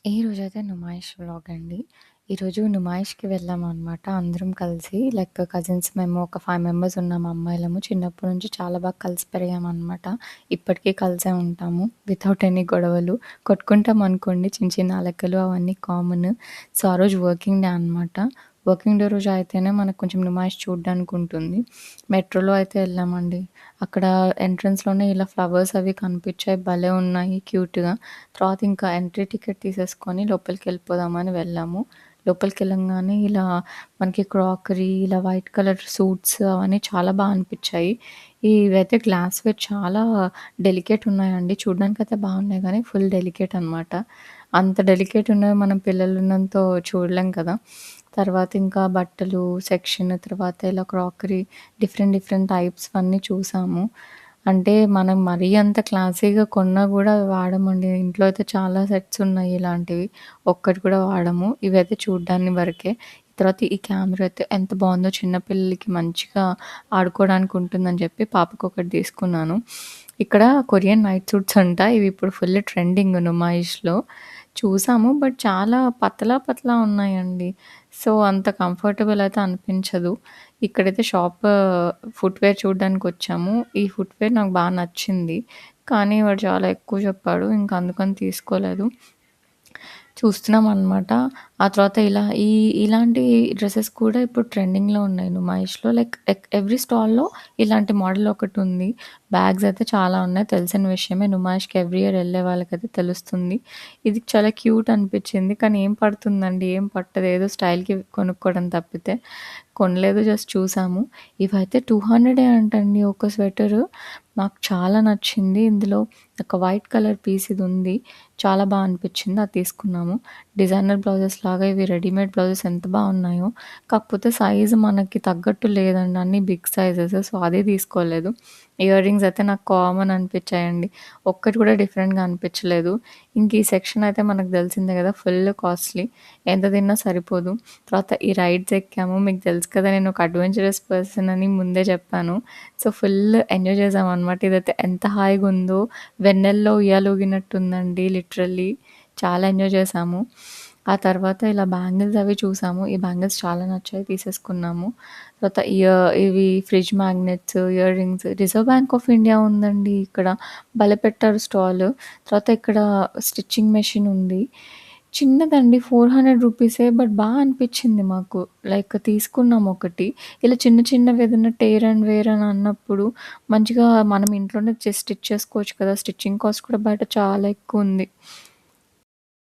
ఈరోజైతే నుమాయిష్ వ్లాగ్ అండి. ఈరోజు నుమాయిష్‌కి వెళ్ళామనమాట అందరం కలిసి. లైక్ కజిన్స్ మేము ఒక 5 మెంబర్స్ ఉన్నాం అమ్మాయిలము. చిన్నప్పటి నుంచి చాలా బాగా కలిసి పెరిగామనమాట. ఇప్పటికీ కలిసే ఉంటాము. వితౌట్ ఎనీ గొడవలు. కొట్టుకుంటామనుకోండి చిన్న చిన్న అలకలు అవన్నీ కామన్. సో, ఆ రోజు వర్కింగ్ డే అనమాట. వర్కింగ్ డే రోజు అయితేనే మనకు కొంచెం నుమాయిష్ చూడ్డానికుంటుంది. మెట్రోలో అయితే ఎళ్ళామండి. అక్కడ ఎంట్రన్స్‌లోనే ఇలా ఫ్లవర్స్ అవి కనిపిచ్చాయి. భలే ఉన్నాయి క్యూట్‌గా. తర్వాత ఇంకా ఎంట్రీ టికెట్ తీసేసుకొని లోపలికెళ్ళిపోదామని వెళ్ళాము. లోపలికెళ్ళంగానే ఇలా మనకి క్రాకరీ, ఇలా వైట్ కలర్ సూట్స్ అవన్నీ చాలా అనిపిచ్చాయి. ఇవైతే గ్లాస్‌వేర్ చాలా డెలికేట్ ఉన్నాయండి. చూడ్డానికైతే బాగున్నాయి గానీ ఫుల్ డెలికేట్ అనమాట. అంత డెలికేట్ ఉన్నవి మనం పిల్లలున్నంతో చూడలేం కదా! తర్వాత ఇంకా బట్టలు సెక్షన్, తర్వాత ఇలా క్రాకరీ డిఫరెంట్ డిఫరెంట్ టైప్స్ అన్నీ చూసాము. అంటే మనం మరీ అంత క్లాసీగా కొన్నా గూడా వాడమండి. ఇంట్లో అయితే చాలా సెట్స్ ఉన్నాయి ఇలాంటివి. ఒక్కటి కూడా వాడము. ఇవైతే చూడ్డాన్ని వరకే. తర్వాత ఈ కెమెరా అయితే ఎంత బావుందో చిన్న పిల్లలకి మంచిగా ఆడుకోవడానికి ఉంటుందని చెప్పి పాపకొకటి తీసుకున్నాను. ఇక్కడ కొరియన్ నైట్ సూట్స్ అంట. ఇవి ఇప్పుడు ఫుల్ ట్రెండింగ్ నుమాయిష్‌లో. చూసాము. బట్ చాలా పతలా పతలా ఉన్నాయండి. సో, అంత కంఫర్టబుల్ అయితే అనిపించదు. ఇక్కడైతే ఫుట్‌వేర్ చూడ్డానికొచ్చాము. ఈ ఫుట్‌వేర్ నాకు నచ్చింది. కానీ వాడు చాలా ఎక్కువ చెప్పాడు. ఇంక అందుకని తీసుకోలేదు. చూస్తున్నామనమాట. ఆ తర్వాత ఇలాంటి డ్రెసెస్ కూడా ఇప్పుడు ట్రెండింగ్‌లో ఉన్నాయి నుమాయిష్‌లో. లైక్ ఎవ్రీ స్టాల్‌లో ఇలాంటి మోడల్ ఒకటుంది. బ్యాగ్స్ అయితే చాలా ఉన్నాయి. తెలిసిన విషయమే. నుమాయిష్‌కి ఎవ్రీ ఇయర్ ఎళ్ళే వాళ్ళకైతే తెలుస్తుంది. ఇది చాలా క్యూట్ అనిపిచ్చింది. కానీ ఏం పడుతుందండి? ఏం పట్టదు. ఏదో స్టైల్‌కి కొనుక్కోవడం తప్పితే. కొనలేదు. జస్ట్ చూసాము. ఇవైతే 200 అంటండి ఒక స్వెటరు. నాకు చాలా నచ్చింది. ఇందులో ఒక వైట్ కలర్ పీస్ ఇదుంది. చాలా అనిపిచ్చింది. అది తీసుకున్నాము. డిజైనర్ బ్లౌజెస్ లాగా ఇవి రెడీమేడ్ బ్లౌజెస్ ఎంత బాగున్నాయో. కాకపోతే సైజు మనకి తగ్గట్టు లేదండి. అన్నీ బిగ్ సైజెస్. సో, అది తీసుకోలేదు. ఇయర్ రింగ్స్ అయితే నాకు కామన్ అనిపిచ్చాయండి. ఒక్కటి కూడా డిఫరెంట్‌గా అనిపిచ్చలేదు. ఇంక ఈ సెక్షన్ అయితే మనకు తెలిసిందే కదా! Full costly. ఎంత తిన్నా సరిపోదు. తర్వాత ఈ రైడ్స్ ఎక్కాము. మీకు తెలుసు కదా! నేను ఒక అడ్వెంచరస్ పర్సన్ అని ముందే చెప్పాను. సో, ఫుల్ ఎంజాయ్ చేసామనమాట. ఇదైతే ఎంత హాయిగుందో. వెన్నెల్లో ఉయ్యాలూగినట్టుందండి లిటరల్లీ. చాలా ఎంజాయ్ చేశాము. ఆ తర్వాత ఇలా బ్యాంగిల్స్ అవి చూసాము. ఈ బ్యాంగిల్స్ చాలా నచ్చాయి. తీసేసుకున్నాము. తర్వాత ఇవి fridge magnets, ear rings reserve bank of India ఉందండి ఇక్కడ. భలే పెట్టారు స్టాలు. తర్వాత ఇక్కడ స్టిచ్చింగ్ మెషిన్ ఉంది. చిన్నదండి 400 రూపీసే. బట్ అనిపిచ్చింది మాకు. లైక్ తీసుకున్నాం ఒకటి. ఇలా చిన్న చిన్నవి ఏదైనా టేర్ అండ్ వేర్ అని అన్నప్పుడు మంచిగా మనం ఇంట్లోనే స్టిచ్ చేసుకోవచ్చు కదా! స్టిచ్చింగ్ కాస్ట్ కూడా బయట చాలా ఎక్కువుంది.